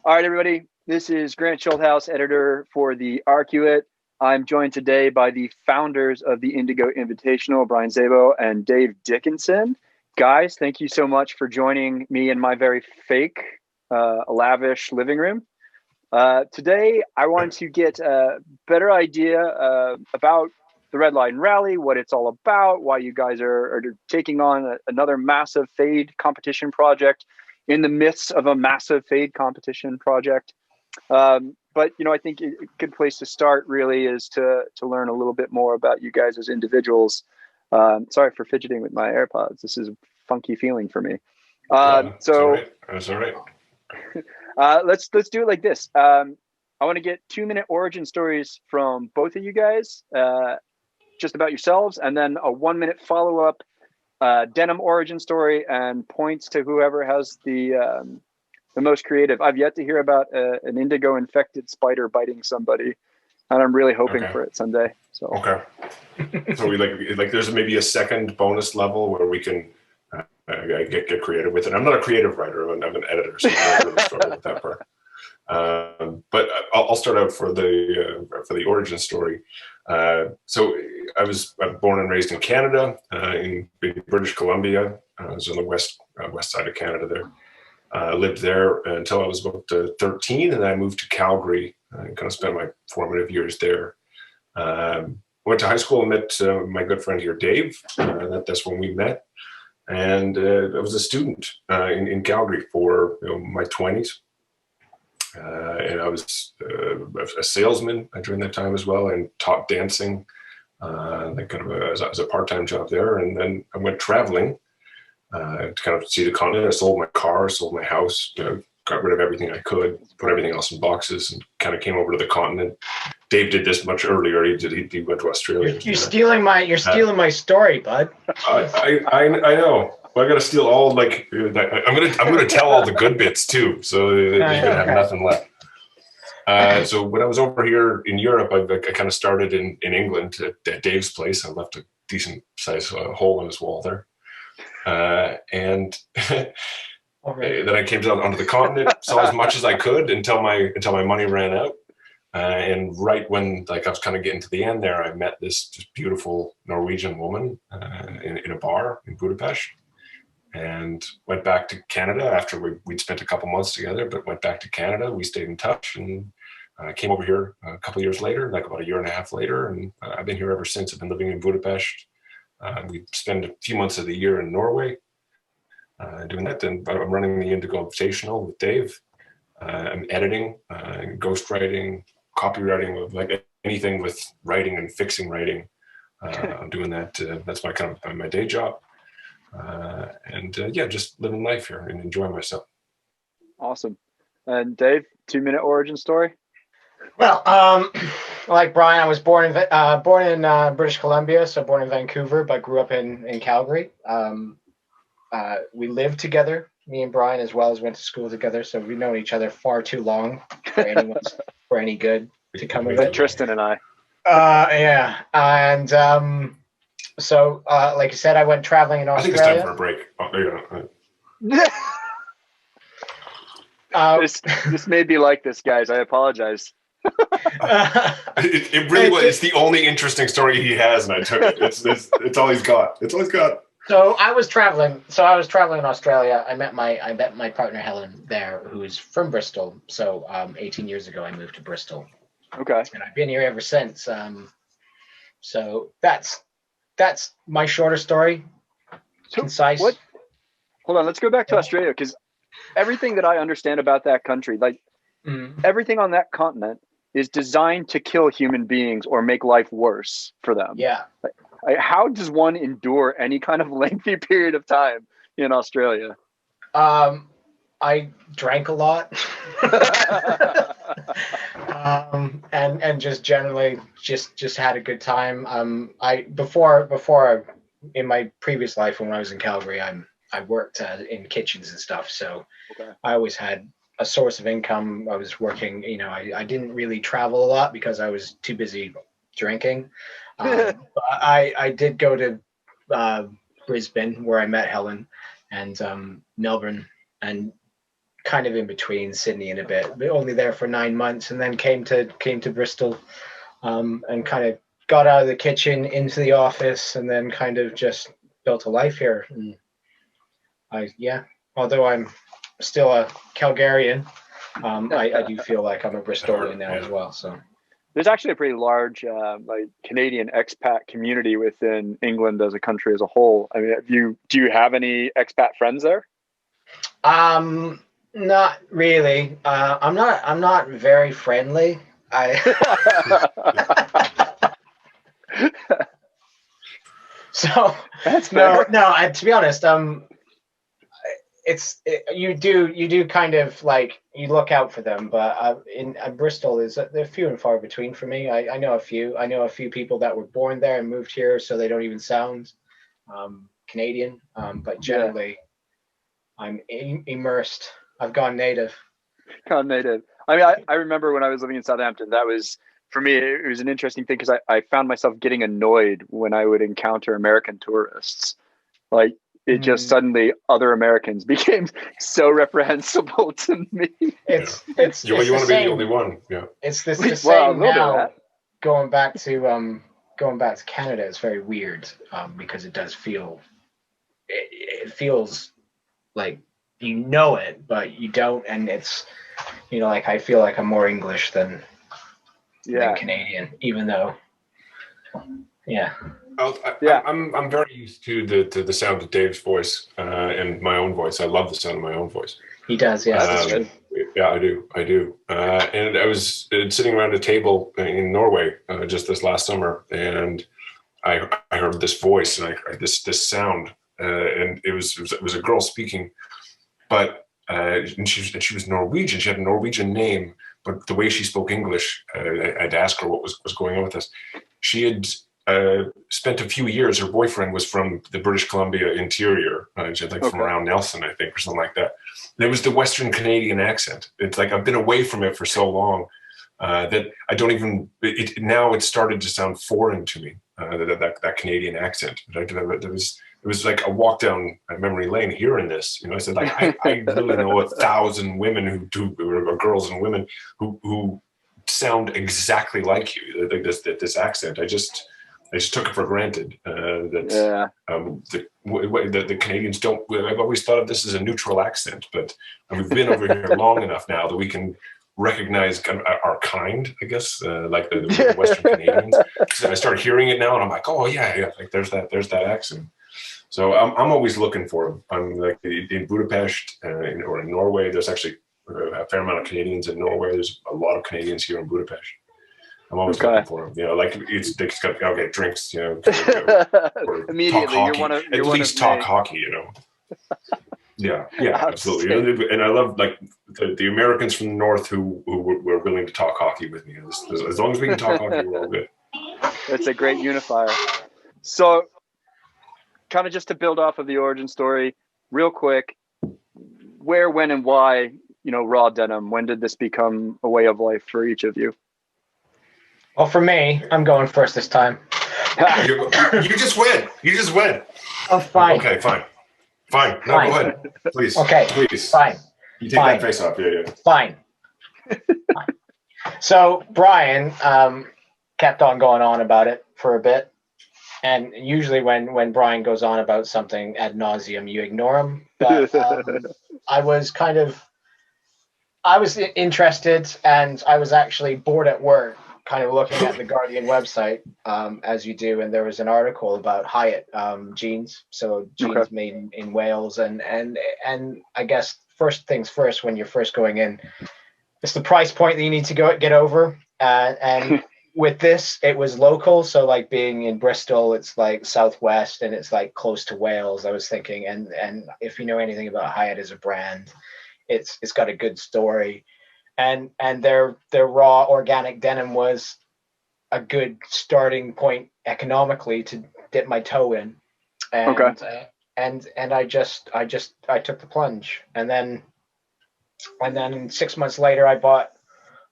All right, everybody. This is Grant Schulthouse, editor for the Arcuate. I'm joined today by the founders of the Indigo Invitational, Bryan Szabo and Dave Dickinson. Guys, thank you so much for joining me in my very fake, lavish living room. Today, I wanted to get a better idea about the Redline Rally, what it's all about, why you guys are taking on another massive fade competition project in the midst of a massive fade competition project. But, I think a good place to start really is to learn a little bit more about you guys as individuals. Sorry for fidgeting with my AirPods. This is a funky feeling for me. That's all right. That's all right. Let's do it like this. I want to get 2-minute origin stories from both of you guys, just about yourselves, and then a 1-minute follow-up denim origin story and points to whoever has the most creative. I've yet to hear about an indigo infected spider biting somebody, and I'm really hoping for it someday. So so we like there's maybe a second bonus level where we can get creative with it. I'm not a creative writer. I'm an editor, so I don't really struggle with that part. But I'll start out for the origin story. So I was born and raised in Canada, in British Columbia. I was on the west side of Canada there. Lived there until I was about 13, and then I moved to Calgary and kind of spent my formative years there. Went to high school and met my good friend here, Dave. That's when we met. And I was a student in Calgary for my 20s. And I was a salesman during that time as well, and taught dancing, like kind of as a part-time job there. And then I went traveling to kind of see the continent. I sold my car, sold my house, got rid of everything I could, put everything else in boxes, and kind of came over to the continent. Dave did this much earlier. He went to Australia. You're stealing my story, bud. I know. Well, I got to steal all I'm gonna tell all the good bits too, so you're gonna have nothing left. So when I was over here in Europe, I kind of started in England at Dave's place. I left a decent sized hole in his wall there, and then I came down onto the continent, saw as much as I could until my money ran out. And right when I was kind of getting to the end there, I met this just beautiful Norwegian woman in a bar in Budapest, and went back to Canada after we'd spent a couple months together. But went back to Canada. We stayed in touch, and came over here a couple years later, like about a year and a half later, and I've been here ever since. I've been living in Budapest. We spend a few months of the year in Norway doing that. And I'm running the Indigo Invitational with Dave. I'm editing, ghostwriting, copywriting, like anything with writing and fixing writing. I'm doing that. That's my kind of my day job. Just living life here and enjoying myself. Awesome. And Dave, 2-minute origin story. Well, like Brian, I was born in British Columbia, so born in Vancouver, but grew up in Calgary. We lived together, me and Brian, as well as went to school together. So we've known each other far too long for any good to come of it. Tristan and I. Yeah. And so, like I said, I went traveling in Australia. I think it's time for a break. Oh, there you go. This may be like this, guys. I apologize. It really was. It's the only interesting story he has, and I took it. It's all he's got. It's all he's got. So I was traveling in Australia. I met my partner Helen there, who is from Bristol. So 18 years ago, I moved to Bristol. Okay. And I've been here ever since. So that's my shorter story. Concise. Hold on, let's go back to Australia, because everything that I understand about that country, like everything on that continent, is designed to kill human beings or make life worse for them. Yeah. How does one endure any kind of lengthy period of time in Australia? I drank a lot. And just generally just had a good time. Before in my previous life when I was in Calgary, I worked in kitchens and stuff. So I always had a source of income. I was working, I didn't really travel a lot because I was too busy drinking. But I did go to Brisbane, where I met Helen, and Melbourne, and kind of in between Sydney and a bit, but only there for 9 months, and then came to Bristol, and kind of got out of the kitchen into the office, and then kind of just built a life here. And although I'm still a Calgarian, I do feel like I'm a Bristolian now as well. So there's actually a pretty large like Canadian expat community within England as a country as a whole. I mean, do you have any expat friends there? Not really. I'm not very friendly. So that's fair. No. To be honest, you do kind of like you look out for them, but in Bristol they're few and far between for me. I know a few people that were born there and moved here, so they don't even sound Canadian. But generally, I'm immersed. I've gone native. I mean, I remember when I was living in Southampton, that was, for me, it was an interesting thing because I found myself getting annoyed when I would encounter American tourists. Like, it just suddenly other Americans became so reprehensible to me. It's you want to be the only one. Yeah. It's the same now. Going back to Canada is very weird because it does feel it feels like you know it, but you don't, and it's like I feel like I'm more English than Canadian, even though I'm very used to the sound of Dave's voice and my own voice. I love the sound of my own voice. He does, yeah. That's true. Yeah, I do. And I was sitting around a table in Norway just this last summer, and I heard this voice and this sound, and it was a girl speaking, but and she was Norwegian. She had a Norwegian name, but the way she spoke English, I had to ask her what was going on with this. She had spent a few years. Her boyfriend was from the British Columbia interior. She had from around Nelson, I think, or something like that. And it was the Western Canadian accent. It's like I've been away from it for so long that I don't even. Now it's started to sound foreign to me. That Canadian accent. But it was like a walk down memory lane hearing this. I said, like, I really know 1,000 women or girls and women who sound exactly like you. Like this accent. I just took it for granted that the Canadians don't. I've always thought of this as a neutral accent, but we've been over here long enough now that we can recognize our kind, I guess, like the Western Canadians. So I start hearing it now, and I'm like, oh yeah, like there's that accent. So I'm always looking for them. I'm like in Budapest or in Norway. There's actually a fair amount of Canadians in Norway. There's a lot of Canadians here in Budapest. I'm always looking for them. Like they just got to get drinks. Immediately, at least talk hockey. Yeah, absolutely. And I love like the Americans from the North who were willing to talk hockey with me. As long as we can talk hockey, we're all good. That's a great unifier. So, kind of just to build off of the origin story, real quick, where, when, and why, raw denim? When did this become a way of life for each of you? Well, for me, I'm going first this time. You just win. Oh, fine. Okay, fine. No, go ahead. Please. Okay. Please. Fine. You take that face off. Yeah. Fine. So Bryan kept on going on about it for a bit. And usually when Bryan goes on about something ad nauseum, you ignore him. But I was interested, and I was actually bored at work, kind of looking at the Guardian website, as you do, and there was an article about Hyatt jeans. So jeans made in Wales, and I guess first things first, when you're first going in, it's the price point that you need to get over. And with this, it was local. So like being in Bristol, it's like Southwest, and it's like close to Wales. I was thinking, and if you know anything about Hyatt as a brand, it's got a good story. And their raw organic denim was a good starting point economically to dip my toe in, and I took the plunge, and then 6 months later I bought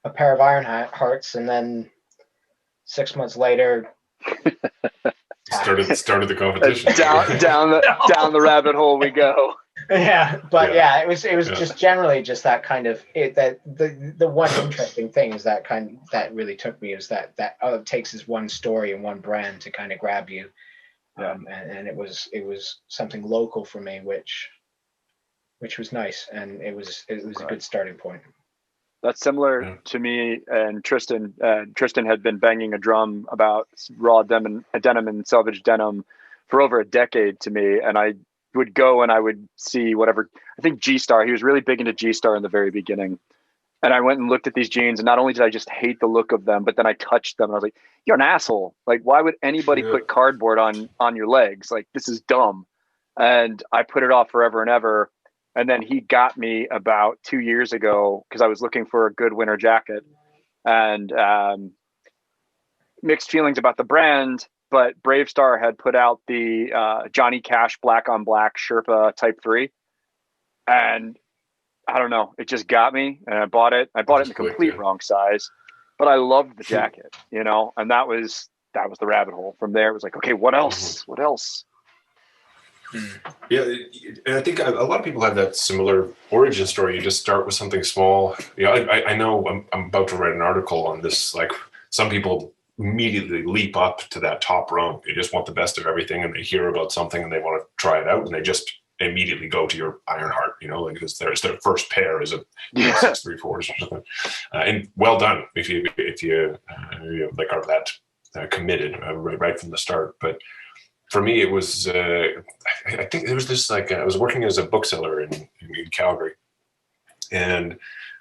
a pair of Iron Hearts, and then 6 months later started the competition. Down the rabbit hole we go. Yeah, but it was just generally just that kind of the one interesting thing is that really took me is that all it takes is one story and one brand to kind of grab you. And it was something local for me, which was nice, and it was a good starting point. That's similar to me and Tristan. Tristan had been banging a drum about raw denim and selvage denim for over a decade to me, and I would go and I would see whatever. I think G-Star. He was really big into G-Star in the very beginning, and I went and looked at these jeans, and not only did I just hate the look of them, but then I touched them, and I was like, "You're an asshole! Like, why would anybody put cardboard on your legs? Like, this is dumb." And I put it off forever and ever. And then he got me about 2 years ago because I was looking for a good winter jacket, and mixed feelings about the brand. But Brave Star had put out the Johnny Cash black on black Sherpa Type 3, and I don't know, it just got me, and I bought it. I bought it in the complete wrong size, but I loved the jacket, and that was the rabbit hole. From there, it was like, okay, what else? What else? Yeah, and I think a lot of people have that similar origin story. You just start with something small. I know I'm about to write an article on this. Like, some people immediately leap up to that top rung. They just want the best of everything, and they hear about something and they want to try it out, and they just immediately go to your Ironheart. Like their first pair is a 634 or something. And well done if you like are that committed right from the start. But for me, it was, I think there was this, I was working as a bookseller in Calgary, and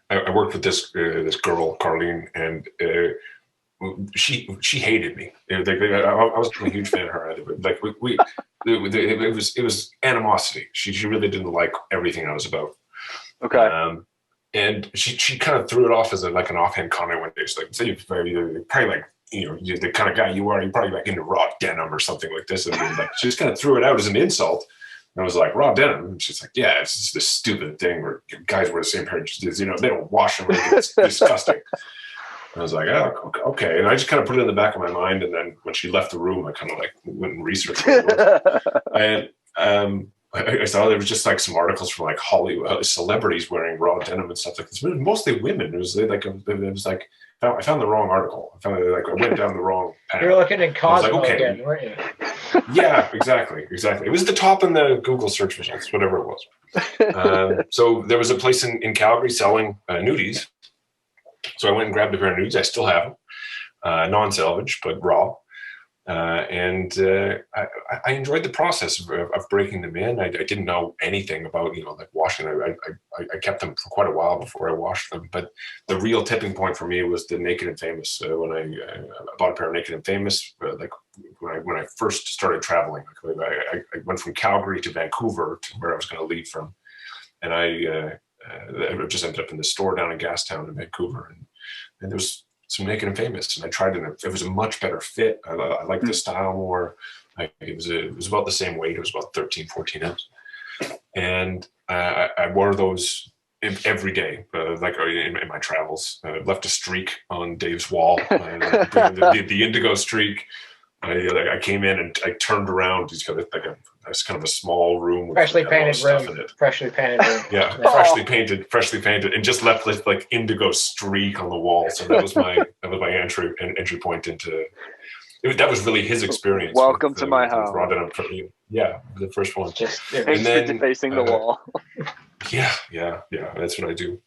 I worked with this girl, Carlene, and she hated me. I wasn't a huge fan of her either, but it was animosity. She really didn't like everything I was about. Okay. And she kind of threw it off as an offhand comment one day. She's like, "So you're probably like, you're the kind of guy you are. You're probably like into raw denim or something like this." And she just kind of threw it out as an insult. And I was like, "Raw denim?" And she's like, "Yeah, it's just this stupid thing where guys wear the same pair of jeans. They don't wash them. It's disgusting." And I was like, "Oh, okay." And I just kind of put it in the back of my mind. And then when she left the room, I kind of like went and researched what it was. And I saw there was just like some articles from like Hollywood celebrities wearing raw denim and stuff like this. But mostly women. It was like I found the wrong article. I went down the wrong path. You're looking at Cosmo again, weren't you? Yeah, exactly. It was the top in the Google search results, whatever it was. So there was a place in Calgary selling nudies. So I went and grabbed a pair of nudies. I still have them, non-salvage but raw. And I enjoyed the process of breaking them in. I didn't know anything about like washing. I kept them for quite a while before I washed them. But the real tipping point for me was the Naked and Famous. When I bought a pair of Naked and Famous, when I first started traveling, I went from Calgary to Vancouver, to where I was going to leave from, and I just ended up in the store down in Gastown in Vancouver, and there was some Naked and Famous, and I tried it. It was a much better fit. I liked the style more. It was about the same weight. It was about 13, 14 ounce. And I wore those every day, in my travels. Left a streak on Dave's wall, the Indigo streak. I came in and I turned around. He's got it's kind of a small room with freshly painted room. Yeah, freshly painted, and just left this like indigo streak on the wall. So that was my entry point into. That was really his experience. Welcome to my house. Yeah, the first one. And then facing the wall. Yeah, that's what I do.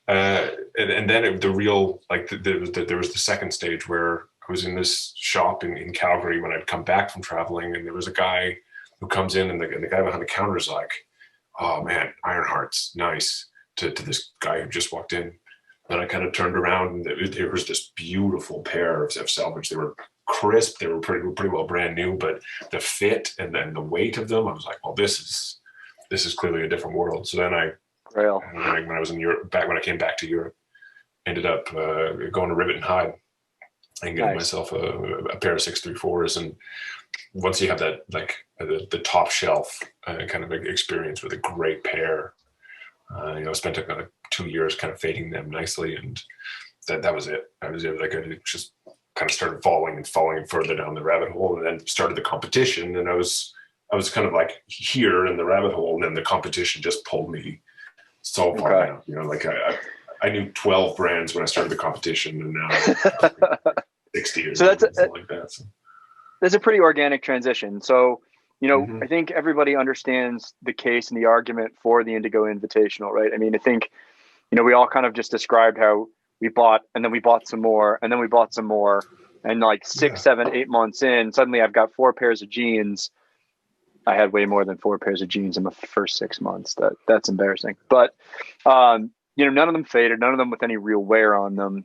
And then there was the second stage where I was in this shop in Calgary when I'd come back from traveling, and there was a guy who comes in, and the guy behind the counter is like, "Oh man, Ironheart's nice," to this guy who just walked in. And I kind of turned around, and there was this beautiful pair of salvage. They were crisp. They were pretty well brand new, but the fit and then the weight of them, I was like, "Well, this is clearly a different world." So then when I was in Europe, when I came back to Europe, ended up going to Rivet and Hide and getting myself a pair of 634s. And once you have that, like the top shelf kind of experience with a great pair, I spent kind of 2 years kind of fading them nicely, and that was it. I just kind of started falling further down the rabbit hole, and then started the competition. And I was I was kind of like here in the rabbit hole, and then the competition just pulled me so far down. You know, like I knew 12 brands when I started the competition, and now 60 or something like that. So. That's a pretty organic transition. So, you know, I think everybody understands the case and the argument for the Indigo Invitational, right? I mean, I think, you know, we all kind of just described how we bought, and then we bought some more, and then we bought some more, and like 6, 7, 8 months in, suddenly I've got 4 pairs of jeans. I had way more than 4 pairs of jeans in the first 6 months. That's embarrassing. But, you know, none of them faded, none of them with any real wear on them.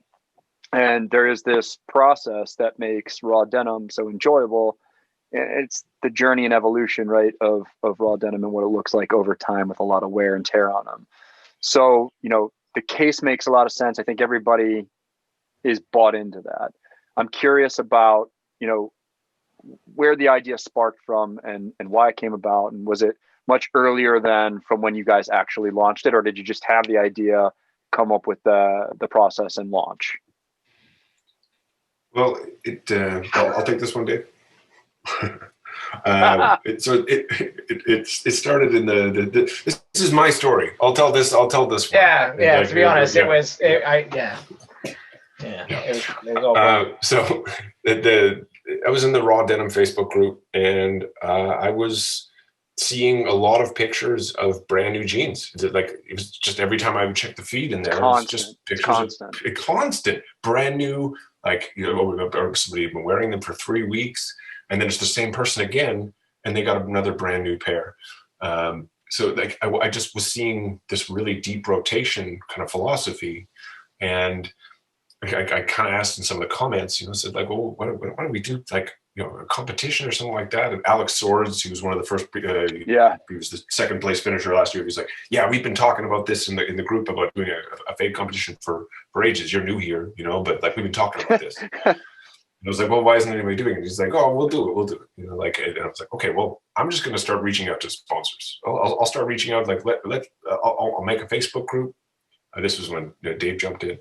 And there is this process that makes raw denim so enjoyable. It's the journey and evolution, right, of raw denim and what it looks like over time with a lot of wear and tear on them. So, you know, the case makes a lot of sense. I think everybody is bought into that. I'm curious about, you know, where the idea sparked from and why it came about. And was it much earlier than from when you guys actually launched it, or did you just have the idea, come up with the process and launch? Well, I'll take this one, Dave. It started in this is my story. I'll tell this one. Yeah. To be honest, it was all so I was in the raw denim Facebook group, and I was seeing a lot of pictures of brand new jeans. It was just every time I would check the feed in there, it was just pictures of constant brand new. Like, you know, or somebody had been wearing them for 3 weeks, and then it's the same person again, and they got another brand new pair. So like I just was seeing this really deep rotation kind of philosophy, and I kind of asked in some of the comments, you know, said like, well, why don't we do like, you know, a competition or something like that? And Alex Swords, he was one of the first, he was the second place finisher last year. He's like, yeah, we've been talking about this in the group about doing a fade competition for ages. You're new here, you know, but like we've been talking about this. And I was like, well, why isn't anybody doing it? He's like, oh, we'll do it. You know, like, and I was like, okay, well, I'm just going to start reaching out to sponsors. I'll start reaching out. Like, I'll make a Facebook group. This was when Dave jumped in.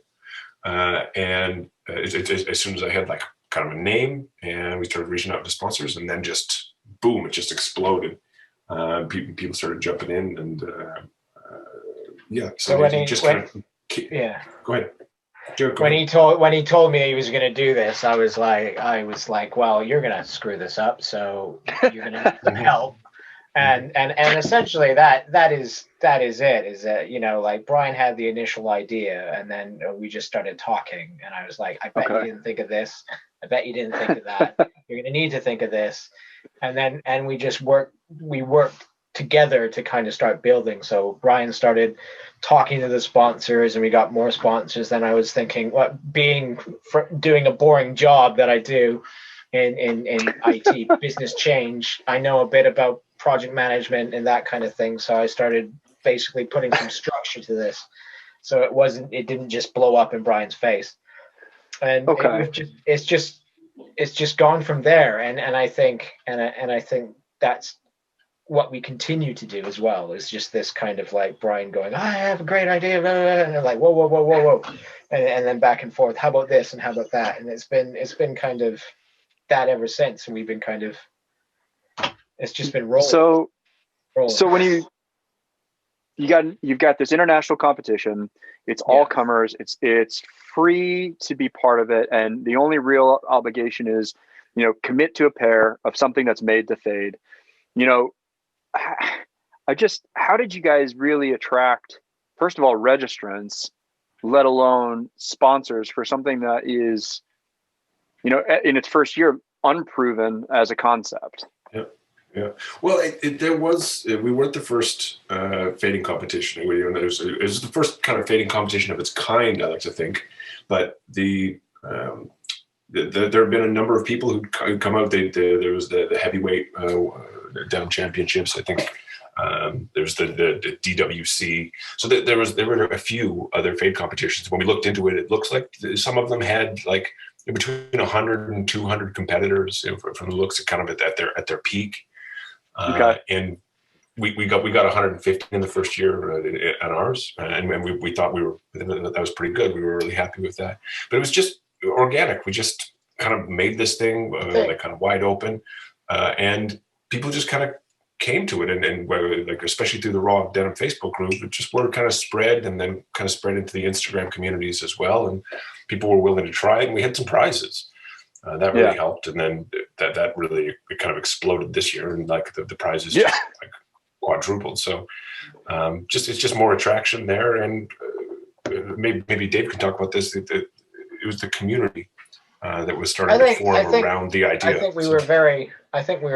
And as soon as I had like kind of a name, and we started reaching out to sponsors, and then just boom, it just exploded. People started jumping in, and So when he go ahead. When he told me he was going to do this, I was like, well, you're going to screw this up, so you're going to need some help. And essentially that is it, is that, you know, like Bryan had the initial idea, and then we just started talking, and I was like, I bet you didn't think of this. I bet you didn't think of that. You're going to need to think of this. And we worked together to kind of start building. So Bryan started talking to the sponsors, and we got more sponsors. Then I was thinking, doing a boring job that I do in IT business change, I know a bit about project management and that kind of thing. So I started basically putting some structure to this, so it didn't just blow up in Bryan's face. And it's just gone from there. And I think that's what we continue to do as well, is just this kind of like Bryan going, I have a great idea, and I'm like, whoa, and then back and forth. How about this and how about that? And it's been kind of that ever since. And we've been kind of, it's just been rolling. So when you've got this international competition, it's all comers, it's free to be part of it, and the only real obligation is, you know, commit to a pair of something that's made to fade. You know, how did you guys really attract, first of all, registrants, let alone sponsors for something that is, you know, in its first year, unproven as a concept? Yeah. Well, we weren't the first fading competition. It was the first kind of fading competition of its kind, I like to think. But there have been a number of people who come out. There was the heavyweight denim championships, I think. There's the DWC. So there were a few other fade competitions. When we looked into it, it looks like some of them had like between 100 and 200 competitors, you know, from the looks of kind of at their peak. And we got 150 in the first year at ours, and we thought that was pretty good. We were really happy with that, but it was just organic. We just kind of made this thing like kind of wide open, and people just kind of came to it, and like especially through the Raw Denim Facebook group, it just word kind of spread, and then kind of spread into the Instagram communities as well, and people were willing to try it, and we had some prizes. That really helped, and then that really it kind of exploded this year, and like the prizes just like quadrupled. So it's just more attraction there, and maybe Dave can talk about this. It was the community that was starting to form around the idea. I think we were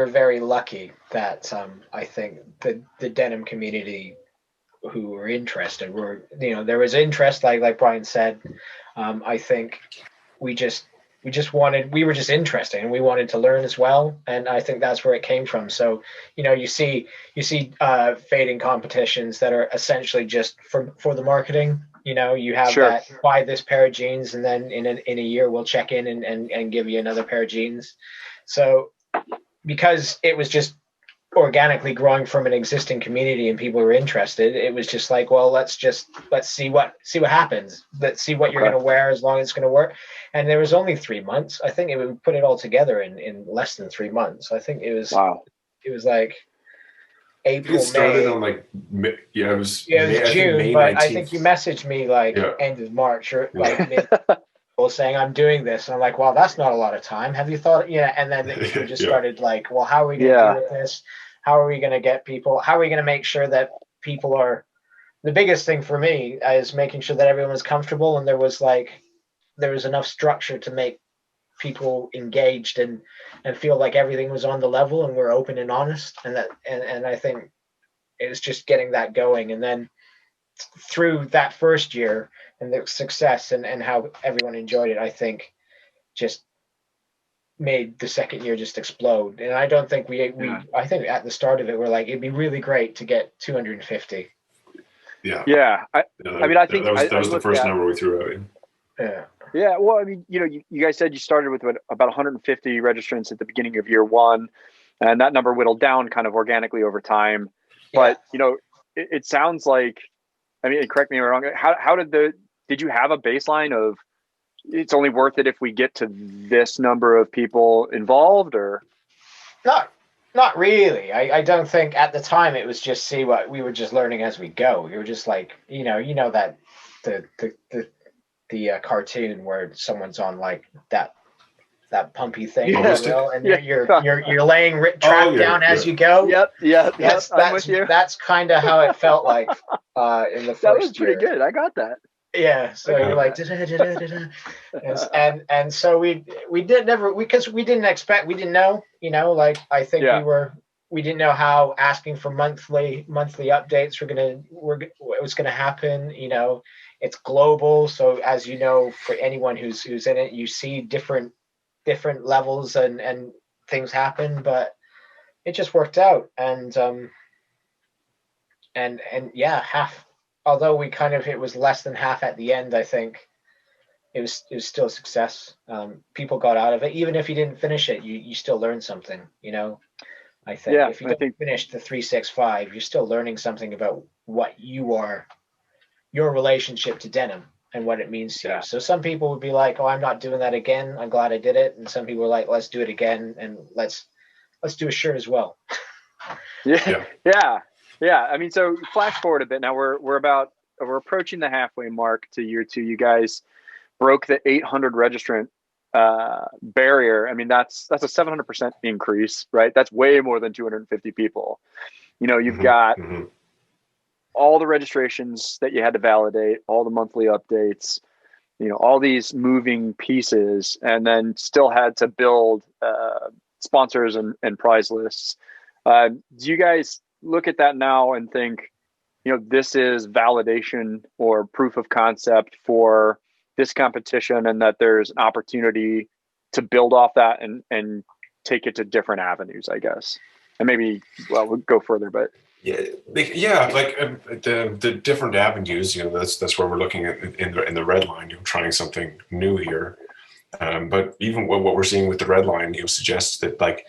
very lucky that I think the denim community who were interested were, there was interest, like Bryan said. I think we were just interested, and we wanted to learn as well, and I think that's where it came from. So you see fading competitions that are essentially just for the marketing. You have that, buy this pair of jeans, and then in a year we'll check in and give you another pair of jeans. So because it was just organically growing from an existing community and people were interested, it was just like, well, let's see what happens. Let's see what you're going to wear, as long as it's going to work. And there was only 3 months. I think we put it all together in less than 3 months. I think it was It was like April, it started May. on like it was June, May but 19th. I think you messaged me end of March or mid, saying I'm doing this, and I'm like, well, that's not a lot of time. Have you thought? And then we just started like, well, how are we going to do with this? How are we going to get people? How are we going to make sure that people are? The biggest thing for me is making sure that everyone was comfortable, and there was enough structure to make people engaged and feel like everything was on the level and we're open and honest, and I think it was just getting that going. And then through that first year and the success and how everyone enjoyed it, I think just made the second year just explode. And I don't think I think at the start of it, we're like, it'd be really great to get 250. Yeah. I mean, I think that was the first number we threw out. Yeah. Yeah. Well, I mean, you guys said you started with about 150 registrants at the beginning of year one, and that number whittled down kind of organically over time. But, it sounds like, I mean, correct me if I'm wrong. How did you have a baseline of, it's only worth it if we get to this number of people involved, or? Not really. I don't think at the time it was just see what we were just learning as we go. We were just like, that the cartoon where someone's on like that pumpy thing, and you're laying track down as you go. Yep. I'm with you. That's kind of how it felt like in the first year. That was pretty year. good. I got that. Yeah, so you're like, and so we didn't expect, we didn't know, like I think we didn't know how asking for monthly updates was gonna happen. It's global, so as you know, for anyone who's in it, you see different levels and things happen, but it just worked out, and half. Although it was less than half at the end, I think it was still a success. People got out of it. Even if you didn't finish it, you still learned something, I think if you don't finish the 365, you're still learning something about what your relationship to denim and what it means to you. So some people would be like, oh, I'm not doing that again. I'm glad I did it. And some people are like, let's do it again. And let's do a shirt as well. Yeah, I mean, so flash forward a bit. Now we're approaching the halfway mark to year two. You guys broke the 800 registrant barrier. I mean, that's a 700% increase, right? That's way more than 250 people. You've got all the registrations that you had to validate, all the monthly updates, all these moving pieces, and then still had to build sponsors and prize lists. Do you guys look at that now and think, this is validation or proof of concept for this competition, and that there's an opportunity to build off that and take it to different avenues, I guess? And maybe, we'll go further, but like the different avenues, that's where we're looking at in the Redline, trying something new here. But even what we're seeing with the Redline, suggests that like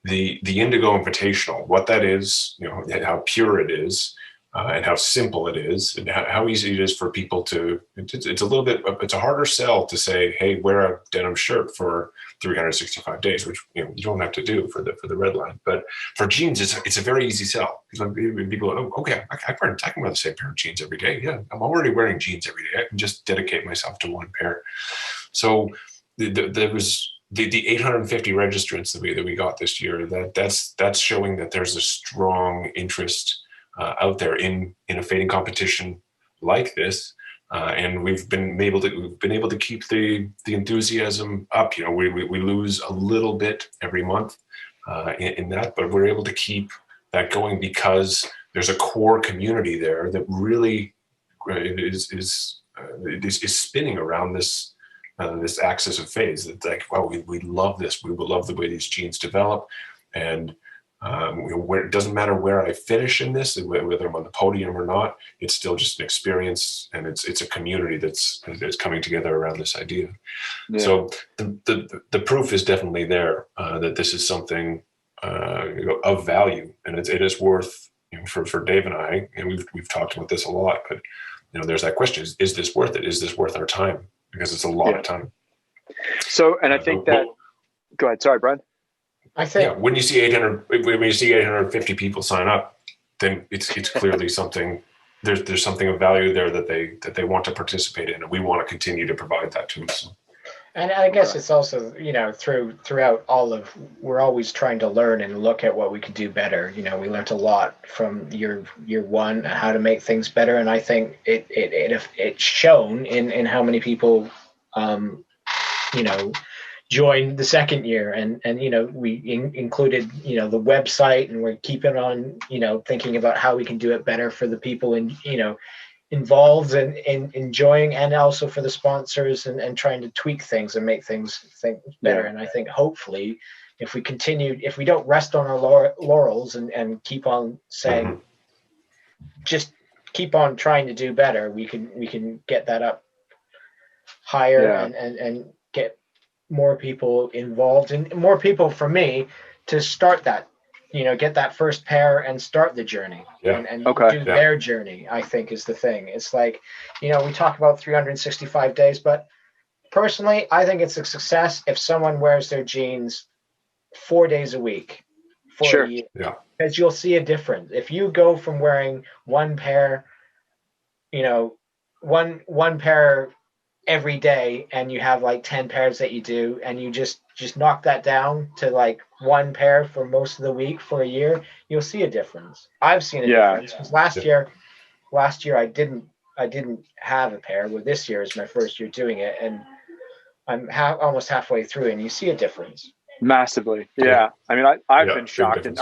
the Indigo Invitational, what that is, how pure it is, and how simple it is, and how easy it is for people to. It's a little bit. It's a harder sell to say, "Hey, wear a denim shirt for 365 days," which you don't have to do for the Redline. But for jeans, it's a very easy sell. Because when people go, "Oh, okay, I can wear the same pair of jeans every day." Yeah, I'm already wearing jeans every day. I can just dedicate myself to one pair. So there was the 850 registrants that we got this year. That's showing that there's a strong interest out there in a fading competition like this, and we've been able to keep the enthusiasm up. We lose a little bit every month in that, but we're able to keep that going because there's a core community there that really is spinning around this axis of phase. It's like, wow, we love this. We will love the way these jeans develop, and it doesn't matter where I finish in this, whether I'm on the podium or not. It's still just an experience, and it's a community that's coming together around this idea. Yeah. So the proof is definitely there that this is something of value, and it is worth, for Dave and I, and we've talked about this a lot. But there's that question: is this worth it? Is this worth our time? Because it's a lot of time. So, and I think that. Go ahead. Sorry, Bryan. I think when you see 850 people sign up, then it's clearly something. There's something of value there that they want to participate in, and we want to continue to provide that to them. So. And I guess it's also throughout all of, we're always trying to learn and look at what we could do better. We learned a lot from year one how to make things better, and I think it's shown in how many people joined the second year, and we included the website, and we're keeping on thinking about how we can do it better for the people involved and enjoying, and also for the sponsors, and trying to tweak things and make things better. And I think hopefully if we don't rest on our laurels and keep on saying, just keep on trying to do better, we can get that up higher and get more people involved, and more people, for me, to start that, get that first pair and start the journey and do their journey, I think, is the thing. It's like, we talk about 365 days, but personally, I think it's a success if someone wears their jeans 4 days a week for a year. Yeah. Because you'll see a difference. If you go from wearing one pair, one pair every day, and you have like 10 pairs that you do, and you just knock that down to like one pair for most of the week for a year, you'll see a difference. I've seen a difference, because last year I didn't have a pair. Well, this year is my first year doing it, and I'm almost halfway through, and you see a difference massively. Yeah. I mean, I've been shocked, and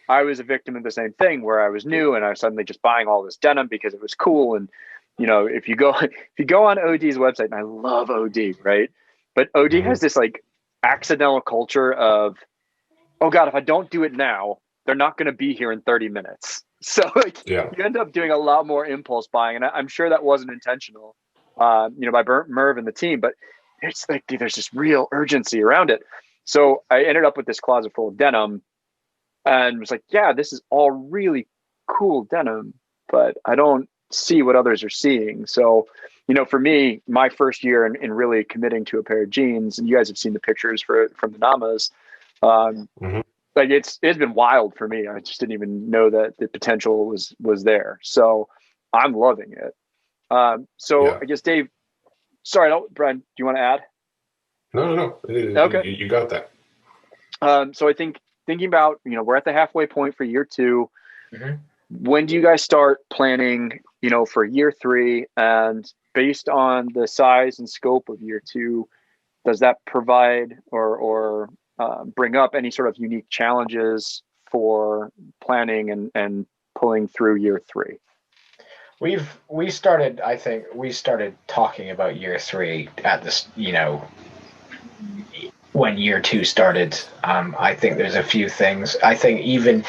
I was a victim of the same thing, where I was new and I was suddenly just buying all this denim because it was cool. And if you go on OD's website, and I love OD, right? But OD has this like accidental culture of, oh God, if I don't do it now, they're not going to be here in 30 minutes. So you end up doing a lot more impulse buying. And I'm sure that wasn't intentional, by Merv and the team, but it's like, there's this real urgency around it. So I ended up with this closet full of denim, and was like, yeah, this is all really cool denim, but I don't see what others are seeing. So, for me, my first year in really committing to a pair of jeans, and you guys have seen the pictures from the Namas, like it's been wild for me. I just didn't even know that the potential was there. So I'm loving it. I guess Dave, sorry, Bryan, do you want to add? No. Okay. You got that. So I think, thinking about, we're at the halfway point for year 2. When do you guys start planning, for year 3? And based on the size and scope of year 2, does that provide or bring up any sort of unique challenges for planning and pulling through year 3? We started talking about year 3 at this, when year 2 started. I think there's a few things. I think even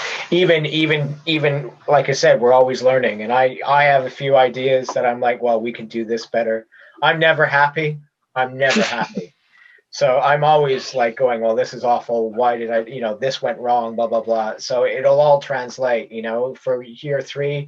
like I said, we're always learning, and I have a few ideas that I'm like, well, we can do this better. I'm never happy. So I'm always like going, well, this is awful. Why did I, this went wrong, blah, blah, blah. So it'll all translate, for year 3.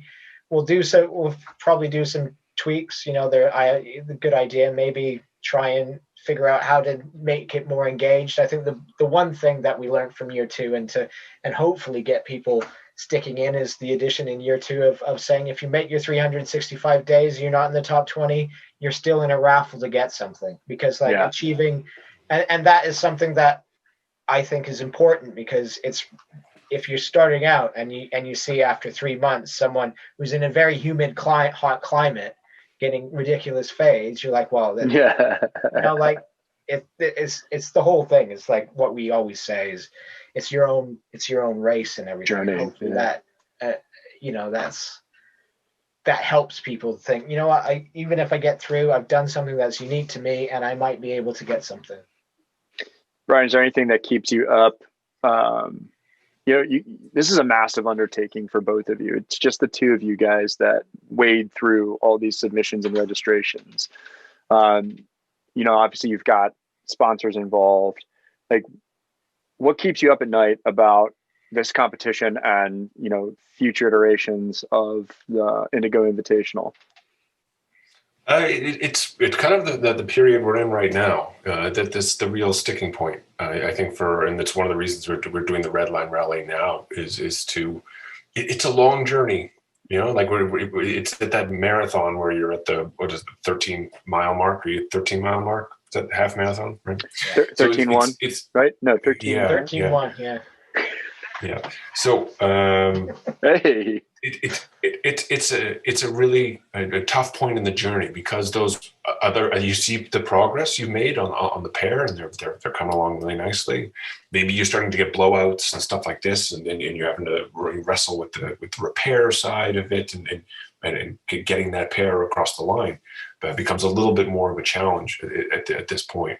we'll probably do some tweaks. The good idea, maybe try and figure out how to make it more engaged. I think the one thing that we learned from year 2 and hopefully get people sticking in is the addition in year 2 of saying, if you make your 365 days, you're not in the top 20, you're still in a raffle to get something, because achieving, and that is something that I think is important, because if you're starting out and you see after 3 months someone who's in a very humid hot climate getting ridiculous fades, you're like, well, it's the whole thing. It's like what we always say is it's your own race and everything. Journey, hopefully that helps people think, what, even if I get through, I've done something that's unique to me and I might be able to get something. Bryan, is there anything that keeps you up? This is a massive undertaking for both of you. It's just the two of you guys that wade through all these submissions and registrations. Obviously you've got sponsors involved. Like, what keeps you up at night about this competition and, future iterations of the Indigo Invitational? It's kind of the period we're in right now. That's the real sticking point. I think and that's one of the reasons we're doing the Redline rally now is it's a long journey. It's at that marathon where you're at the 13-mile mark. Are you at 13-mile mark? Is that half marathon? Right? 13-1. It's right. No, 13. Yeah, 13-1. Yeah. Yeah. So hey. It's a really a tough point in the journey, because those you see the progress you've made on the pair, and they're coming along really nicely. Maybe you're starting to get blowouts and stuff like this, and you're having to really wrestle with the repair side of it, and getting that pair across the line. But it becomes a little bit more of a challenge at this point.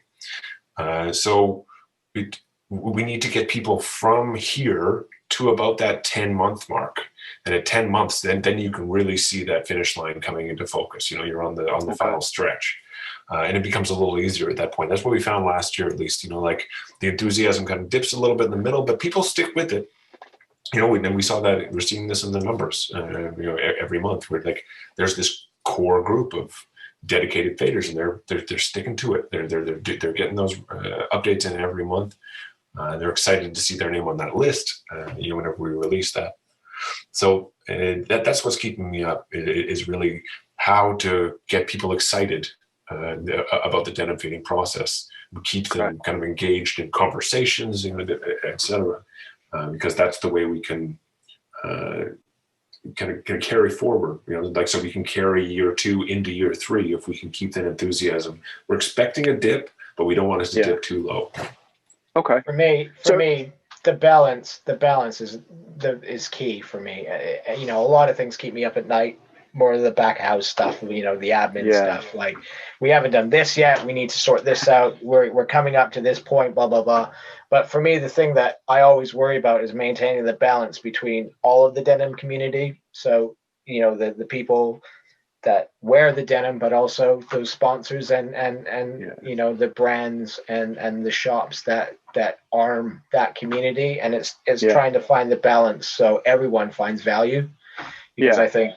So we need to get people from here to about that 10-month mark. And at 10 months, then you can really see that finish line coming into focus. You're on the final stretch. And it becomes a little easier at that point. That's what we found last year, at least. Like, the enthusiasm kind of dips a little bit in the middle, but people stick with it. And we saw that. We're seeing this in the numbers, every month, where there's this core group of dedicated faders, and they're sticking to it. They're getting those updates in every month. They're excited to see their name on that list, whenever we release that. So that's what's keeping me up, is really how to get people excited about the denim feeding process, and keep them kind of engaged in conversations, et cetera, because that's the way we can kind of carry forward, so we can carry year 2 into year 3 if we can keep that enthusiasm. We're expecting a dip, but we don't want us to dip too low. Okay. For me, the balance is key for me. A lot of things keep me up at night. More of the back house stuff, the admin stuff. Like, we haven't done this yet. We need to sort this out. We're coming up to this point. Blah blah blah. But for me, the thing that I always worry about is maintaining the balance between all of the denim community. So the people that wear the denim, but also those sponsors and the brands and the shops that arm that community. And it's trying to find the balance so everyone finds value, because I think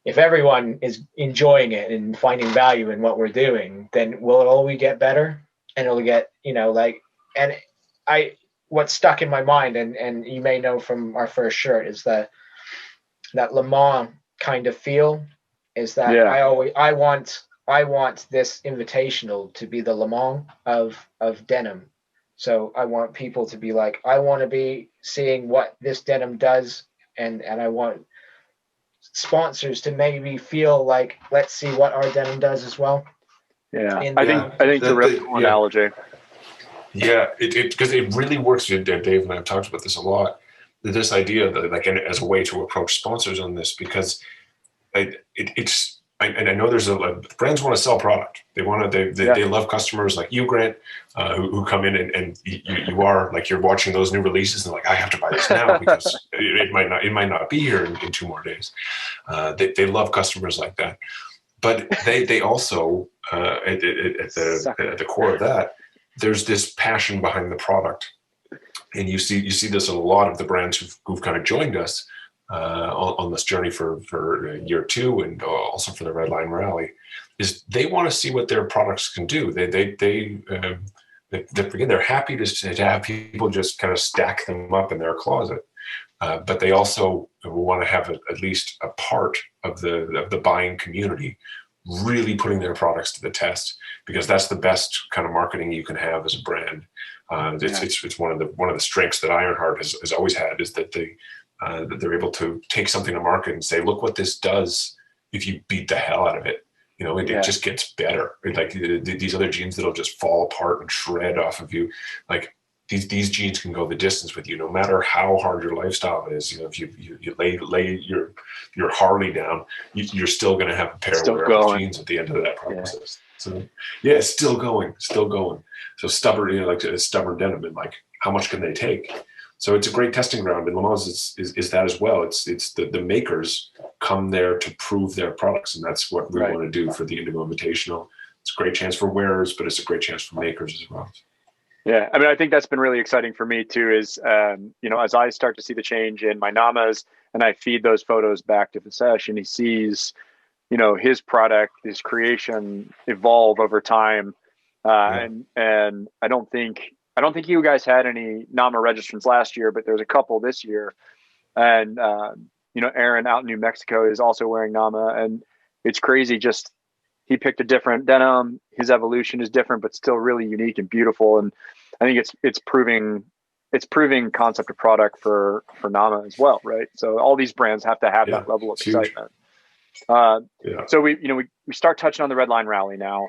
if everyone is enjoying it and finding value in what we're doing, then will it only get better, and it'll get what's stuck in my mind, and you may know from our first shirt, is that Le Mans kind of feel. Is that I want this invitational to be the Le Mans of denim. So I want people to be like, I want to be seeing what this denim does, and I want sponsors to maybe feel like, let's see what our denim does as well. Yeah, I think terrific analogy. Yeah, because it really works. Dave and I have talked about this a lot. This idea that as a way to approach sponsors on this, because I know there's brands want to sell product. They love customers like you, Grant, who come in and you are like, you're watching those new releases and like, I have to buy this now because it might not be here in 2 more days. They love customers like that, but they also at the core of that, there's this passion behind the product, and you see this in a lot of the brands who've kind of joined us. on this journey for year 2 and also for the Redline Rally, is they want to see what their products can do. They're happy to have people just kind of stack them up in their closet, but they also want to have at least a part of the buying community really putting their products to the test, because that's the best kind of marketing you can have as a brand. It's one of the strengths that Ironheart has always had, is that that they're able to take something to market and say, look what this does if you beat the hell out of it. It just gets better. Like these other jeans that'll just fall apart and shred off of you. Like these jeans can go the distance with you, no matter how hard your lifestyle is. If you lay your Harley down, you're still going to have a pair of wearable jeans at the end of that process. Yeah. So yeah, it's still going. So stubborn, like a stubborn denim, and like how much can they take? So it's a great testing ground, and Le Mans is that as well. It's the makers come there to prove their products, and that's what we want to do for the Indigo Invitational. It's a great chance for wearers, but it's a great chance for makers as well. Yeah, I mean, I think that's been really exciting for me too. Is as I start to see the change in my Namas, and I feed those photos back to Visesh, and he sees, his product, his creation evolve over time, and I don't think you guys had any Nama registrants last year, but there's a couple this year. And, Aaron out in New Mexico is also wearing Nama, and it's crazy. Just, he picked a different denim. His evolution is different, but still really unique and beautiful. And I think it's proving concept of product for Nama as well. Right. So all these brands have to have that level of excitement. So we start touching on the Redline Rally now.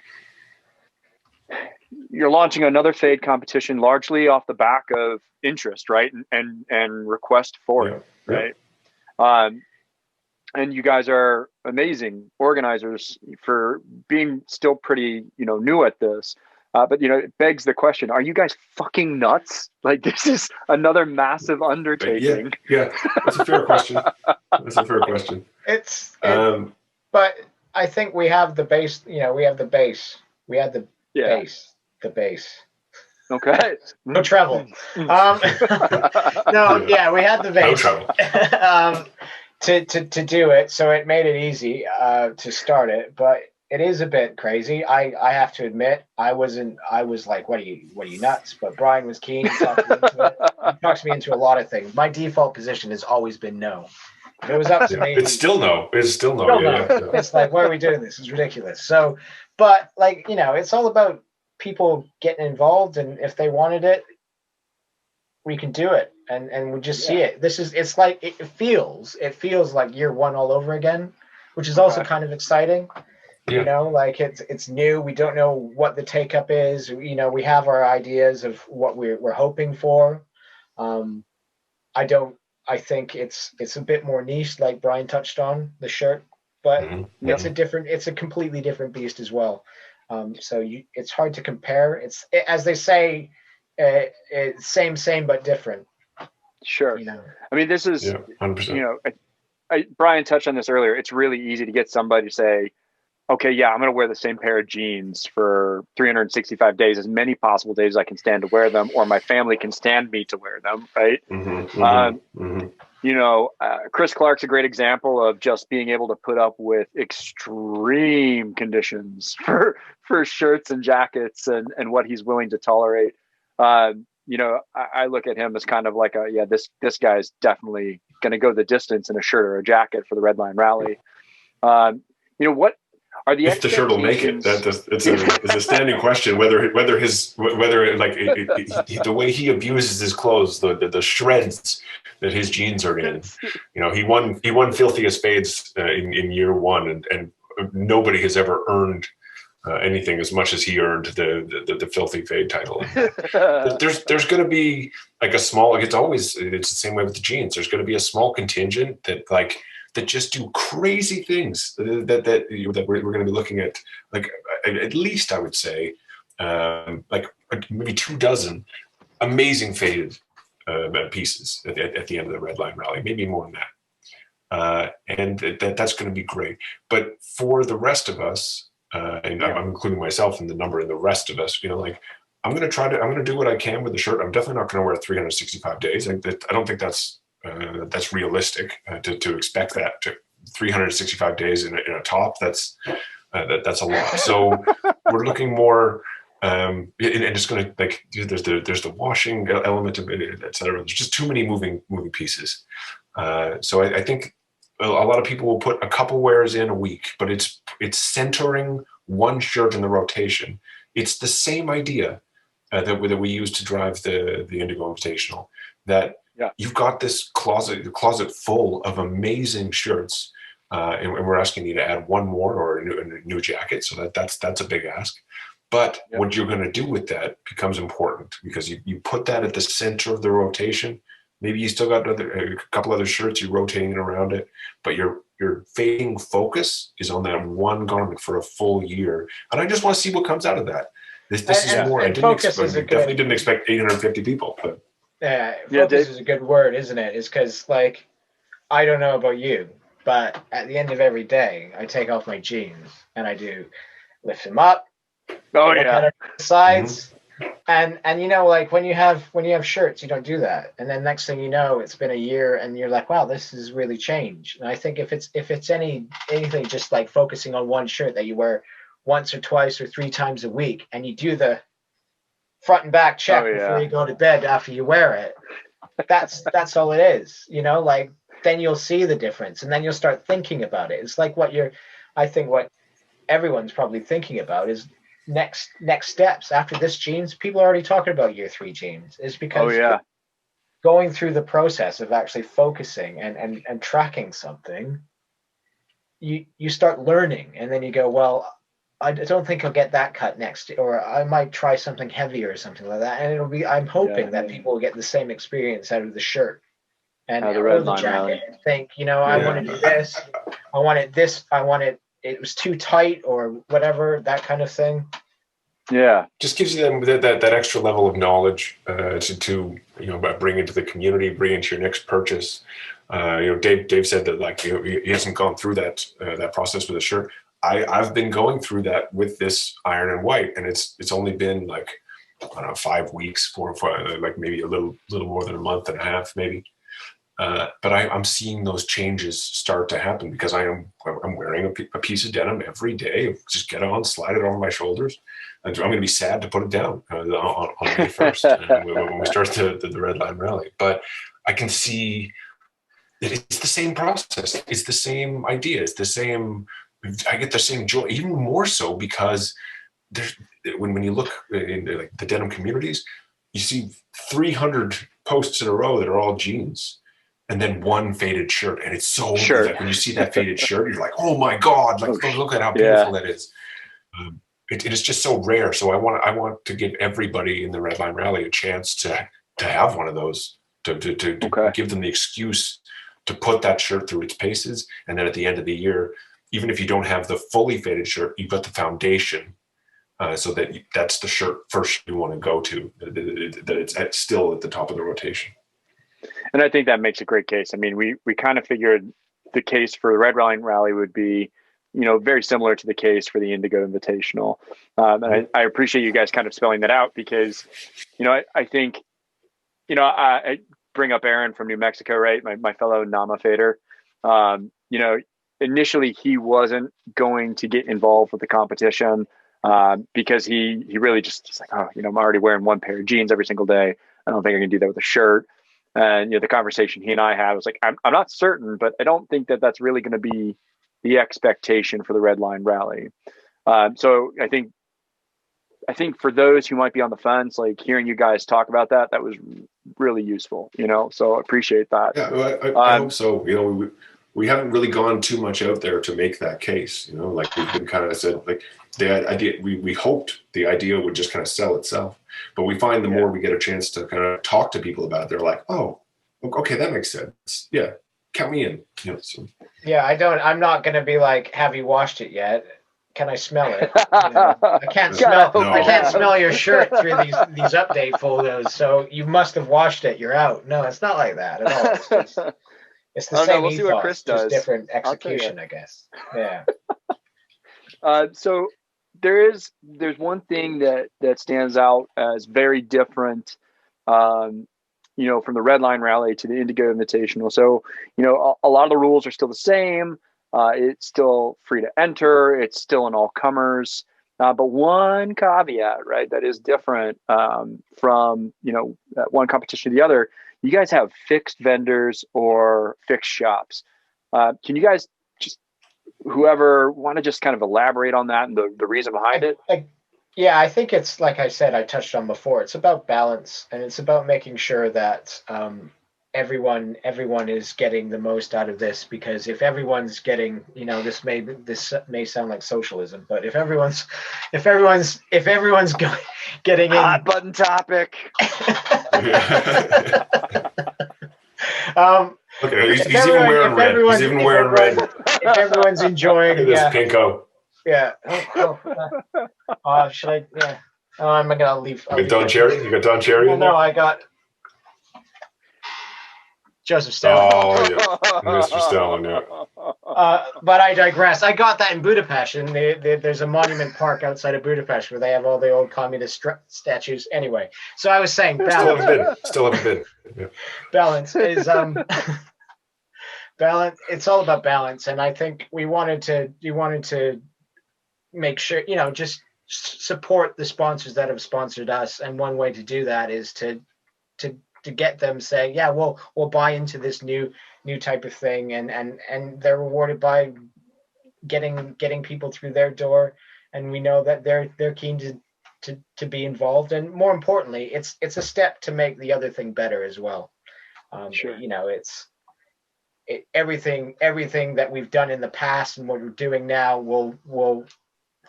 You're launching another fade competition largely off the back of interest, right? And request for it, right? And you guys are amazing organizers for being still pretty, new at this. But it begs the question: are you guys fucking nuts? Like, this is another massive undertaking. Yeah, that's a fair question. But I think we have the base. We had the base. The base. Okay. No treble. We had the base. No treble. To do it, so it made it easy to start it, but it is a bit crazy. I have to admit, I was like, what are you nuts? But Bryan was keen. He talked me into it. He talks me into a lot of things. My default position has always been no. If it was up to me, it's still no. It's like, why are we doing this? It's ridiculous. So, but it's all about people getting involved, and if they wanted it, we can do it, and we just see it. It's like it feels like year 1 all over again, which is also kind of exciting. Like it's new. We don't know what the take up is. We have our ideas of what we're hoping for. I think it's a bit more niche, like Bryan touched on the shirt, but it's a completely different beast as well. So it's hard to compare. As they say, it's same but different. Sure. I mean, this is 100%. Bryan touched on this earlier. It's really easy to get somebody to say, okay, I'm going to wear the same pair of jeans for 365 days, as many possible days as I can stand to wear them, or my family can stand me to wear them. Right. Chris Clark's a great example of just being able to put up with extreme conditions for shirts and jackets and what he's willing to tolerate. I look at him as kind of like this guy's definitely going to go the distance in a shirt or a jacket for the Redline Rally. What are the if the shirt will make it? It's a standing question whether the way he abuses his clothes, the shreds that his jeans are in. He won filthiest fades in year 1, and nobody has ever earned anything as much as he earned the filthy fade title. There's going to be like a small, it's the same way with the jeans. There's going to be a small contingent that just do crazy things that we're going to be looking at, like at least I would say like maybe 24 amazing faded pieces at the end of the Redline Rally, maybe more than that. And that's going to be great. But for the rest of us, and I'm including myself in the number, and the rest of us, I'm going to do what I can with the shirt. I'm definitely not going to wear it 365 days. I don't think that's that's realistic to expect that to 365 days in a top. That's a lot. So we're looking more, and it's going to like there's the washing element of it, etc. There's just too many moving pieces. So I think a lot of people will put a couple wears in a week, but it's centering one shirt in the rotation. It's the same idea that we use to drive the Indigo Invitational. That you've got this closet full of amazing shirts, and we're asking you to add one more or a new jacket. So that's a big ask. But what you're going to do with that becomes important, because you put that at the center of the rotation. Maybe you still got a couple other shirts you're rotating around it, but your fading focus is on that one garment for a full year. And I just want to see what comes out of that. This is more. I definitely didn't expect 850 people. But focus is a good word, isn't it? It's because, like, I don't know about you, but at the end of every day, I take off my jeans and I do lift them up. Oh yeah, sides. Mm-hmm. And you know, like when you have shirts, you don't do that, and then next thing you know, it's been a year, and you're like, wow, this has really changed. And I think if it's anything, just like focusing on one shirt that you wear once or twice or 3 times a week, and you do the front and back check before you go to bed after you wear it. That's all it is, you know. Like then you'll see the difference, and then you'll start thinking about it. It's like what everyone's probably thinking about is next steps after this jeans. People are already talking about year 3 jeans, is because going through the process of actually focusing and tracking something, you start learning, and then you go, well, I don't think I'll get that cut next, or I might try something heavier or something like that. And I'm hoping that people will get the same experience out of the shirt and the Redline jacket. And think, you know, I want to do this, I want it was too tight or whatever, that kind of thing. Yeah, just gives you them that extra level of knowledge to bring into the community, bring into your next purchase. Dave said that, like, he hasn't gone through that process with a shirt. I've been going through that with this iron and white, and it's only been like, I don't know, 5 weeks, for like maybe a little more than a month and a half, maybe. But I'm seeing those changes start to happen, because I'm wearing a piece of denim every day. Just get on, slide it over my shoulders. And I'm going to be sad to put it down on May 1st when we start the Redline rally. But I can see that it's the same process. It's the same idea. It's the same. I get the same joy, even more so because when you look in like the denim communities, you see 300 posts in a row that are all jeans. And then one faded shirt, and it's so like when you see that faded shirt, you're like, "Oh my God! Like, look at how beautiful that is." It is just so rare. So I want to give everybody in the Redline Rally a chance to have one of those, to give them the excuse to put that shirt through its paces, and then at the end of the year, even if you don't have the fully faded shirt, you've got the foundation, so that that's the shirt first you want to go to. That it's still at the top of the rotation. And I think that makes a great case. I mean, we kind of figured the case for the Redline Rally would be, very similar to the case for the Indigo Invitational. And I appreciate you guys kind of spelling that out, because, I think, I bring up Aaron from New Mexico, right? My fellow Nama fader. Initially he wasn't going to get involved with the competition because he really he's like, I'm already wearing one pair of jeans every single day. I don't think I can do that with a shirt. And the conversation he and I had was like, I'm not certain, but I don't think that's really going to be the expectation for the Redline Rally. So I think for those who might be on the fence, like hearing you guys talk about that was really useful. So I appreciate that. Yeah, well, I hope so. We haven't really gone too much out there to make that case. Like we've been kind of said, like the idea. We hoped the idea would just kind of sell itself. But we find the more we get a chance to kind of talk to people about it, they're like, "Oh, okay, that makes sense. Yeah, count me in." So. Yeah, I'm not going to be like, "Have you washed it yet? Can I smell it?" I can't smell. No. I can't smell your shirt through these update photos. So you must have washed it. You're out. No, it's not like that at all. It's the same. We'll see what Chris does. Just different execution, I guess. Yeah. So. There's one thing that stands out as very different, from the Redline Rally to the Indigo Invitational. So, a lot of the rules are still the same. It's still free to enter. It's still an all comers. But one caveat, right, that is different from, one competition to the other. You guys have fixed vendors or fixed shops. Can you guys whoever want to just kind of elaborate on that and the reason behind it? Yeah, I think it's like I said, I touched on before. It's about balance, and it's about making sure that everyone is getting the most out of this. Because if everyone's getting, this may sound like socialism, but if everyone's getting in hot button topic. Okay, he's even wearing red. He's even wearing red. If everyone's enjoying, look at this pinko. Yeah. Should I? Yeah. Oh, I'm gonna leave. You got Don Cherry? You got Don Cherry in there? No, I got Joseph Stalin. Oh yeah, Mr. Stalin. Yeah. But I digress. I got that in Budapest, and there's a monument park outside of Budapest where they have all the old communist statues. Anyway, so I was saying balance. Still haven't been. Yeah. Balance is balance. It's all about balance, and I think we wanted to make sure, just support the sponsors that have sponsored us. And one way to do that is to get them saying, yeah, we'll buy into this new type of thing. And they're rewarded by getting people through their door. And we know that they're keen to be involved. And more importantly, it's a step to make the other thing better as well. Sure. Everything that we've done in the past and what we're doing now will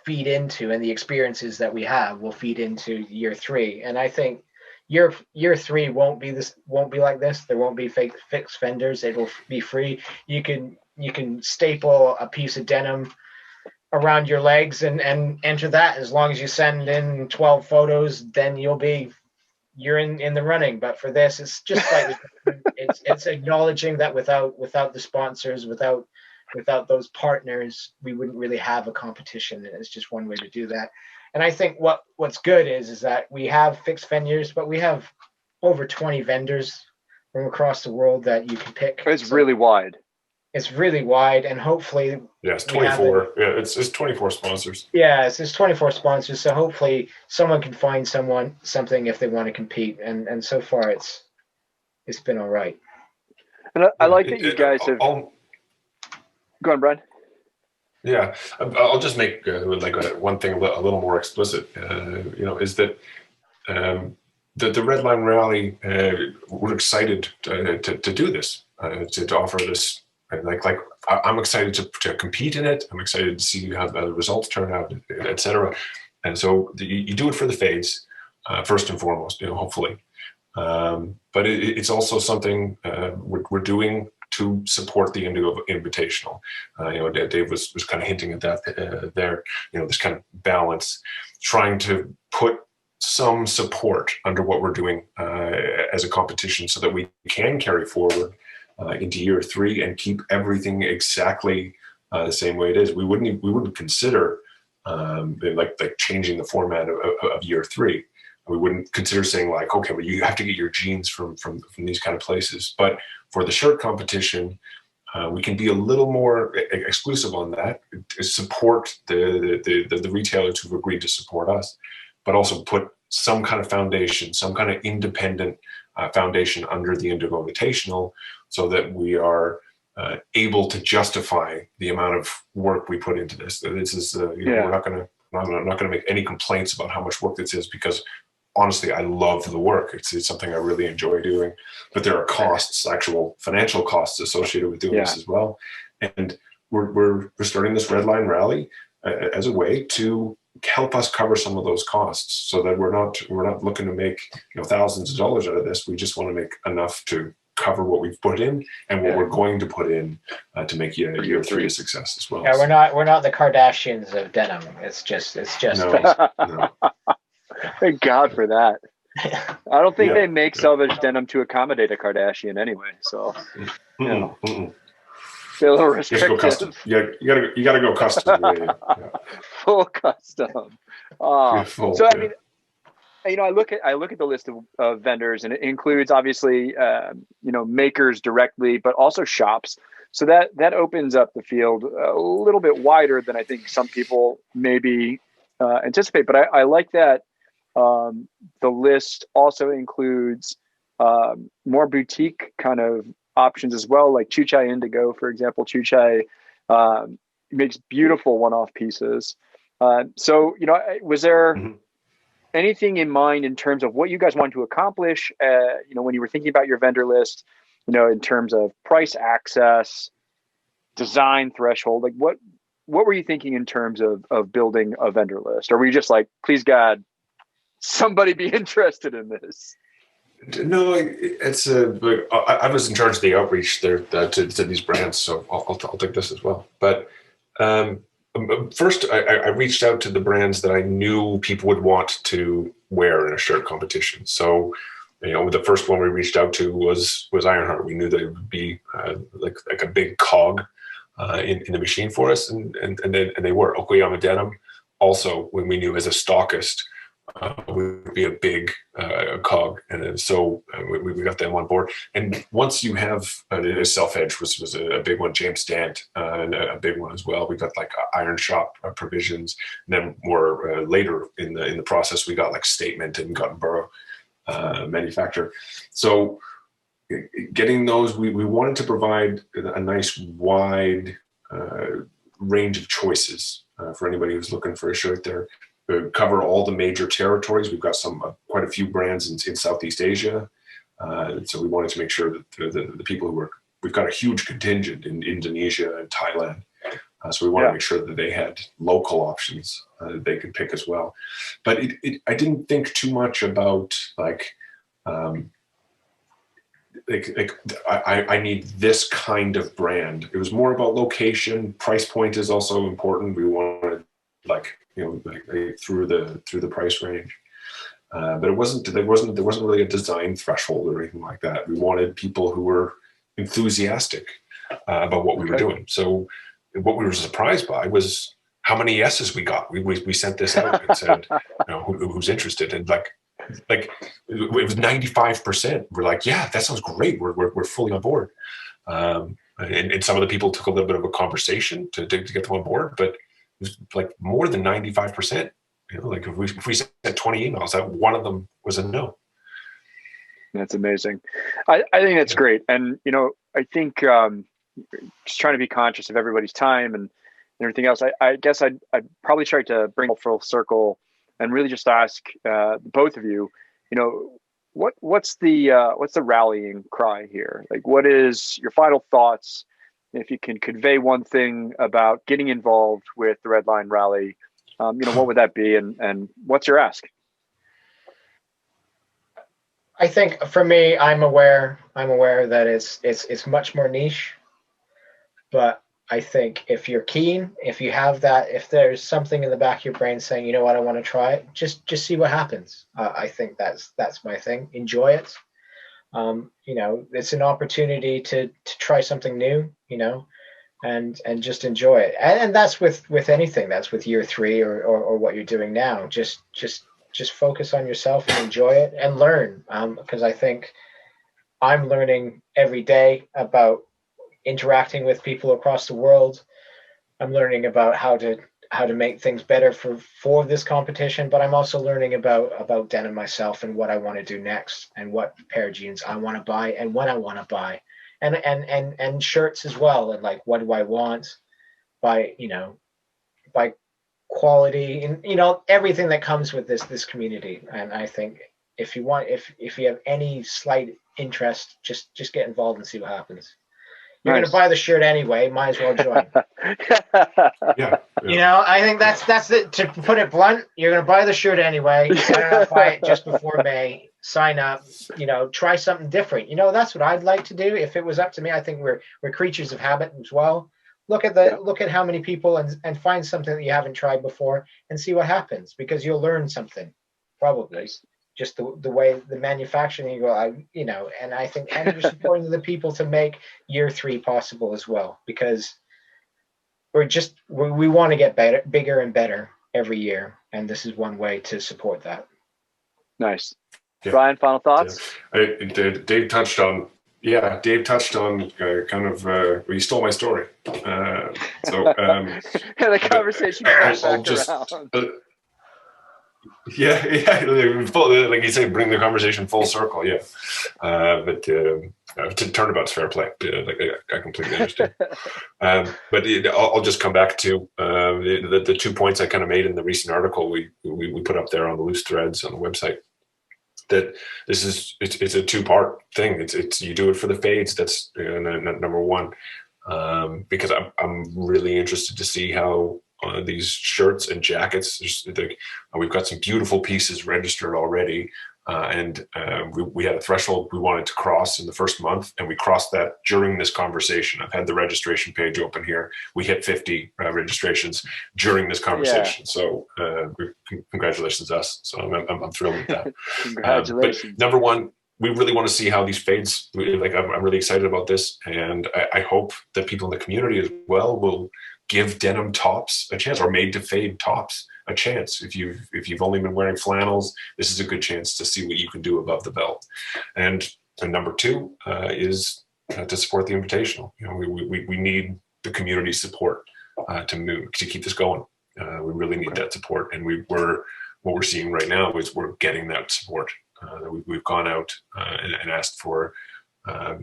feed into, and the experiences that we have will feed into year 3. And I think year 3 won't be like this. There won't be fixed vendors. It'll be free. You can staple a piece of denim around your legs and enter that. As long as you send in 12 photos, then you're in the running. But for this, it's just like it's acknowledging that without the sponsors, without those partners, we wouldn't really have a competition. And it's just one way to do that. And I think what's good is that we have fixed vendors, but we have over 20 vendors from across the world that you can pick. It's really wide. It's really wide, and hopefully, it's 24. It's 24 sponsors. Yeah, it's 24 sponsors. So hopefully, someone can find something if they want to compete. And so far, it's been all right. And I like that you guys have. Go on, Bryan. Yeah, I'll just make one thing a little more explicit. Is that the Redline Rally? We're excited to do this, to offer this. I'm excited to compete in it. I'm excited to see how the results turn out, etc. And so you do it for the fades, first and foremost, hopefully. But it's also something we're doing to support the Indigo Invitational. Dave was kind of hinting at that there. This kind of balance, trying to put some support under what we're doing as a competition, so that we can carry forward into year 3 and keep everything exactly the same way it is. We wouldn't consider like changing the format of year 3. We wouldn't consider saying okay, well, you have to get your jeans from these kind of places. But for the shirt competition, we can be a little more exclusive on that, support the retailers who've agreed to support us, but also put some kind of foundation, some kind of independent foundation under the Indigo Invitational, so that we are able to justify the amount of work we put into this. This is we're not going to make any complaints about how much work this is, because honestly, I love the work. It's something I really enjoy doing, but there are costs, actual financial costs associated with doing this as well. And we're starting this Redline Rally as a way to help us cover some of those costs, so that we're not looking to make thousands of dollars out of this. We just want to make enough to cover what we've put in and what we're going to put in to make year 3 a success as well. Yeah, we're not the Kardashians of denim. It's just no. Thank God for that. I don't think they make salvage denim to accommodate a Kardashian anyway. So, they're a little restrictive. Go custom. You gotta go custom. Full custom. I mean, I look at the list of vendors, and it includes obviously makers directly, but also shops. So that opens up the field a little bit wider than I think some people maybe anticipate. But I like that the list also includes more boutique kind of options as well, like Chuchai Indigo, for example. Chuchai makes beautiful one-off pieces. So was there anything in mind in terms of what you guys want to accomplish, when you were thinking about your vendor list, in terms of price, access, design threshold? Like what were you thinking in terms of building a vendor list? Or were you just like, please God, somebody be interested in this? No, it's I was in charge of the outreach there to these brands, so I'll take this as well. But first, I reached out to the brands that I knew people would want to wear in a shirt competition. So, the first one we reached out to was Ironheart. We knew that it would be like a big cog in the machine for us, and they were. Okayama Denim also, when we knew as a stockist, would be a big cog, and so we got them on board. And once you have Self-Edge was a big one, James Dant, and a big one as well. We got like Iron Shop provisions, and then more later in the process, we got like Statement and Guttenborough manufacturer. So getting those, we wanted to provide a nice wide range of choices for anybody who's looking for a shirt there. Cover all the major territories. We've got quite a few brands in Southeast Asia. So we wanted to make sure that the people we've got a huge contingent in Indonesia and Thailand. So we wanted to make sure that they had local options that they could pick as well. But I didn't think too much about I need this kind of brand. It was more about location. Price point is also important. We wanted through the price range, but there wasn't really a design threshold or anything like that. We wanted people who were enthusiastic about what we were doing. So what we were surprised by was how many yeses we got. We sent this out and said, who's interested, and like it was 95%. We're like, yeah, that sounds great. We're fully on board. And some of the people took a little bit of a conversation to get them on board, but was like more than 95%. Like if we sent 20 emails, that one of them was a no. That's amazing. I think that's great. And, I think just trying to be conscious of everybody's time and everything else, I guess I'd probably try to bring it full circle and really just ask both of you, what's the rallying cry here? Like, what is your final thoughts? If you can convey one thing about getting involved with the Redline rally, what would that be, and what's your ask? I think for me, I'm aware that it's much more niche, but I think if you're keen, if you have that, if there's something in the back of your brain saying, you know what, I want to try it, just see what happens. I think that's my thing. Enjoy it. It's an opportunity to try something new, and just enjoy it. And that's with anything. That's with year 3 or what you're doing now. Just focus on yourself and enjoy it and learn. Because I think I'm learning every day about interacting with people across the world. I'm learning about how to make things better for this competition, but I'm also learning about denim myself and what I want to do next and what pair of jeans I want to buy and when I want to buy, and shirts as well, and like what do I want by quality and everything that comes with this community. And I think if you have any slight interest, just get involved and see what happens. You're going to buy the shirt anyway. Might as well join. Yeah. I think that's it. To put it blunt, you're going to buy the shirt anyway. Why not buy it just before May? Sign up. Try something different. That's what I'd like to do. If it was up to me, I think we're creatures of habit as well. Look at how many people and find something that you haven't tried before and see what happens, because you'll learn something probably. Just the way the manufacturing, and I think, and you're supporting the people to make year 3 possible as well, because we want to get bigger and better every year, and this is one way to support that. Nice. Yeah. Brian, final thoughts? Dave touched on kind of, well, you stole my story. The conversation comes back around. Yeah, like you say, bring the conversation full circle. Yeah, but turnabout's fair play. I completely understand. But I'll just come back to the 2 points I kind of made in the recent article we put up there on the loose threads on the website. That it's a 2-part thing. It's you do it for the fades. That's number one, because I'm really interested to see how these shirts and jackets. We've got some beautiful pieces registered already, and we had a threshold we wanted to cross in the first month, and we crossed that during this conversation. I've had the registration page open here. We hit 50 registrations during this conversation. Yeah. So congratulations us. So I'm thrilled with that. Congratulations. But number one, we really want to see how these fades. I'm really excited about this, and I hope that people in the community as well will give denim tops a chance, or made to fade tops a chance. If you've only been wearing flannels, this is a good chance to see what you can do above the belt. And number two is to support the Invitational. We need the community support to keep this going. We really need that support, and what we're seeing right now is we're getting that support. We've gone out and asked for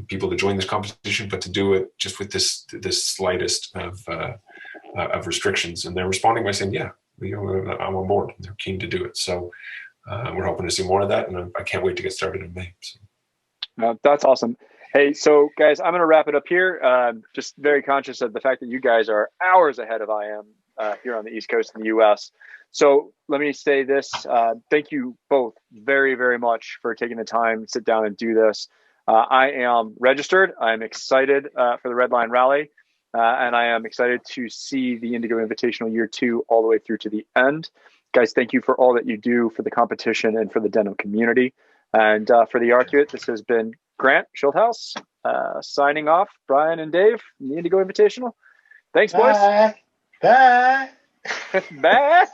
people to join this competition, but to do it just with this slightest of restrictions, and they're responding by saying, "Yeah, I'm on board." They're keen to do it, so we're hoping to see more of that, and I can't wait to get started in May. So. That's awesome. Hey, so guys, I'm going to wrap it up here. Just very conscious of the fact that you guys are hours ahead of I am here on the East Coast in the U.S. So let me say this. Thank you both very, very much for taking the time to sit down and do this. I am registered. I'm excited for the Redline Rally, and I am excited to see the Indigo Invitational Year 2 all the way through to the end. Guys, thank you for all that you do for the competition and for the denim community. And for the Arcuate, this has been Grant Schulthouse signing off. Brian and Dave, the Indigo Invitational. Thanks, boys. Bye. Bye. Bye.